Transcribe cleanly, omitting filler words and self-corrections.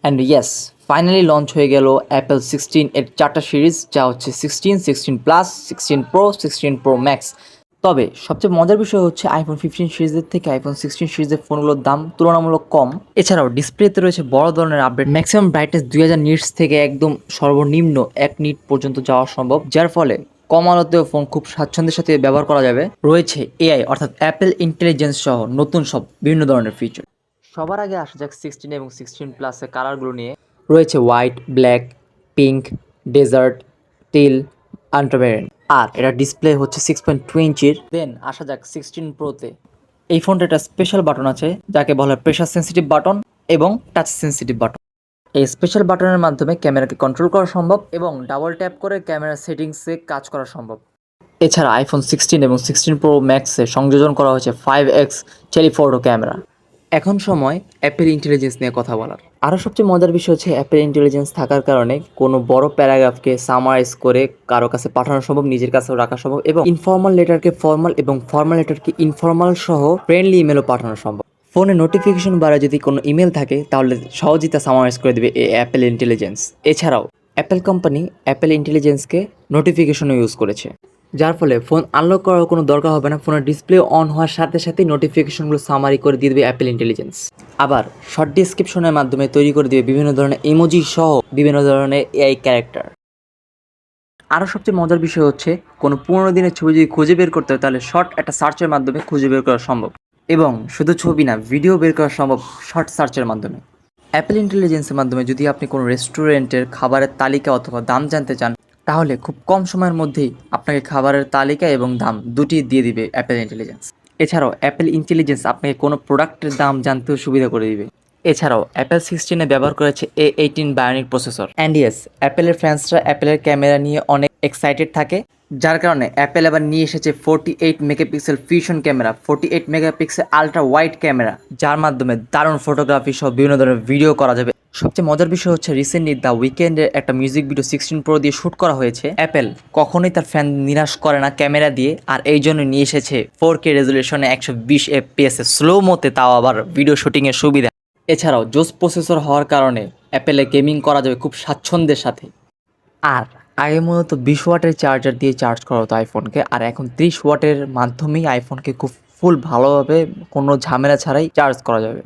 And yes, finally launch হয়ে গেল Apple 16 এর 4টা সিরিজ, যা হচ্ছে 16, 16 প্লাস, 16 প্রো, 16 প্রো ম্যাক্স। তবে সবচেয়ে মজার বিষয় হচ্ছে আইফোন 15 সিরিজের থেকে আইফোন 16 সিরিজের ফোনগুলোর দাম তুলনামূলক কম। এছাড়াও ডিসপ্লেতে রয়েছে বড় ধরনের আপডেট, ম্যাক্সিমাম ব্রাইটনেস 2000 নিটস থেকে একদম সর্বনিম্ন 1 নিট পর্যন্ত যাওয়া সম্ভব, যার ফলে কম আলোতেও ফোন খুব স্বাচ্ছন্দ্যের সাথে ব্যবহার করা যাবে। রয়েছে এআই অর্থাৎ অ্যাপেল ইন্টেলিজেন্স সহ নতুন সব বিভিন্ন ধরনের ফিচার। সবার আগে আসা যাক 16 এবং 16 প্লাসের কালারগুলো নিয়ে। রয়েছে white, black, pink, desert, teal, ultramarine. আর এটা ডিসপ্লে হচ্ছে 6.2 ইঞ্চির। দেন আসা যাক 16 প্রোতে। এই ফোনটা একটা স্পেশাল বাটন আছে, যাকে বলা হয় প্রেশার সেন্সিটিভ বাটন এবং টাচ সেন্সিটিভ বাটন। এই স্পেশাল বাটনের মাধ্যমে ক্যামেরাকে কন্ট্রোল করা সম্ভব এবং ডাবল ট্যাপ করে ক্যামেরা সেটিংসে কাজ করা সম্ভব। এছাড়া আইফোন 16 এবং 16 প্রো ম্যাক্সে সংযোজন করা হয়েছে 5x টেলিফোটো ক্যামেরা। এখন সময় অ্যাপেল ইন্টেলিজেন্স নিয়ে কথা বলার। আরও সবচেয়ে মজার বিষয় হচ্ছে অ্যাপেল ইন্টেলিজেন্স থাকার কারণে কোনো বড় প্যারাগ্রাফকে সামারাইজ করে কারো কাছে পাঠানো সম্ভব, নিজের কাছেও রাখা সম্ভব এবং ইনফর্মাল লেটারকে ফর্মাল এবং ফর্মাল লেটারকে ইনফর্মাল সহ ফ্রেন্ডলি ইমেলও পাঠানো সম্ভব। ফোনে নোটিফিকেশন বারে যদি কোনো ইমেল থাকে তাহলে সহজেই তা সামারাইজ করে দেবে এই অ্যাপেল ইন্টেলিজেন্স। এছাড়াও অ্যাপেল কোম্পানি অ্যাপেল ইন্টেলিজেন্সকে নোটিফিকেশনও ইউজ করেছে, যার ফলে ফোন আনলক করার কোনো দরকার হবে না। ফোনের ডিসপ্লে অন হওয়ার সাথে সাথে নোটিফিকেশনগুলো সামারি করে দিয়ে দেবে অ্যাপেল ইন্টেলিজেন্স। আবার শর্ট ডিসক্রিপশনের মাধ্যমে তৈরি করে দেবে বিভিন্ন ধরনের ইমোজি সহ বিভিন্ন ধরনের এআই ক্যারেক্টার। আরও সবচেয়ে মজার বিষয় হচ্ছে কোনো 15 দিনের ছবি যদি খুঁজে বের করতে হয় তাহলে শর্ট একটা সার্চের মাধ্যমে খুঁজে বের করা সম্ভব এবং শুধু ছবি না, ভিডিও বের করা সম্ভব শর্ট সার্চের মাধ্যমে। অ্যাপেল ইন্টেলিজেন্সের মাধ্যমে যদি আপনি কোনো রেস্টুরেন্টের খাবারের তালিকা অথবা দাম জানতে চান তাহলে খুব কম সময়ের মধ্যেই আপনাকে খাবারের তালিকা এবং দাম দুটি দিয়ে দিবে অ্যাপেল ইন্টেলিজেন্স। এছাড়াও অ্যাপেল ইন্টেলিজেন্স আপনাকে কোনো প্রোডাক্টের দাম জানতেও সুবিধা করে দিবে। এছাড়াও অ্যাপেল 16-এ ব্যবহার করেছে A18 bionic processor. And yes, অ্যাপেলের ফ্যান্সরা অ্যাপেলের ক্যামেরা নিয়ে অনেক এক্সাইটেড থাকে, যার কারণে অ্যাপেল আবার নিয়ে এসেছে 48 megapixel fusion camera, 48 megapixel ultra wide camera, যার মাধ্যমে দারুণ ফটোগ্রাফি সহ বিভিন্ন ধরনের ভিডিও করা যাবে। সবচেয়ে মজার বিষয় হচ্ছে রিসেন্টলি দ্য উইকেন্ডের একটা মিউজিক ভিডিও 16 প্রো দিয়ে শ্যুট করা হয়েছে। অ্যাপেল কখনোই তার ফ্যান নিরাশ করে না ক্যামেরা দিয়ে, আর এই জন্য নিয়ে এসেছে 4K রেজলিউশনে 120 FPS এ স্লো মোতে, তাও আবার ভিডিও শুটিংয়ের সুবিধা। এছাড়াও জোস প্রসেসর হওয়ার কারণে অ্যাপেলে গেমিং করা যাবে খুব স্বাচ্ছন্দ্যের সাথে। আর আগে মূলত 20 ওয়াটের চার্জার দিয়ে চার্জ করা হতো আইফোনকে, আর এখন 30 ওয়াটের মাধ্যমেই আইফোনকে খুব ফুল ভালোভাবে কোনো ঝামেলা ছাড়াই চার্জ করা যাবে।